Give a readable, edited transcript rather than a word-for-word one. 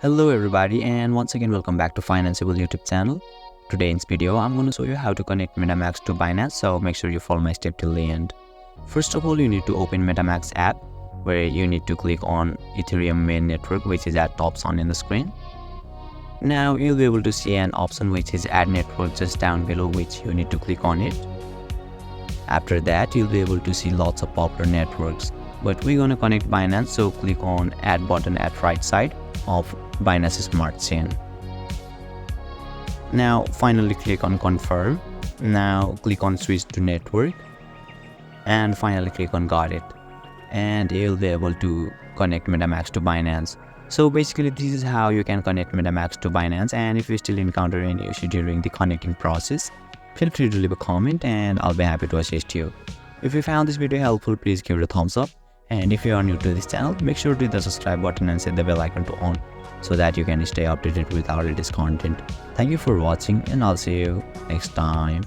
Hello everybody, and once again welcome back to Financeable YouTube channel. Today in this video I'm going to show you how to connect MetaMask to Binance, so make sure you follow my step till the end. First of all, you need to open MetaMask app, where you need to click on Ethereum main network, which is at top on in the screen. Now you'll be able to see an option which is add network just down below, which you need to click on it. After that, you'll be able to see lots of popular networks, but we're going to connect Binance, so click on add button at right side of Binance Smart Chain. Now finally click on confirm. Now click on switch to network and finally click on got it, and you'll be able to connect MetaMask to Binance. So basically this is how you can connect MetaMask to Binance, and if you still encounter any issue during the connecting process, feel free to leave a comment and I'll be happy to assist you. If you found this video helpful, please give it a thumbs up, and if you are new to this channel, make sure to hit the subscribe button and set the bell icon to on so that you can stay updated with our latest content. Thank you for watching, and I'll see you next time.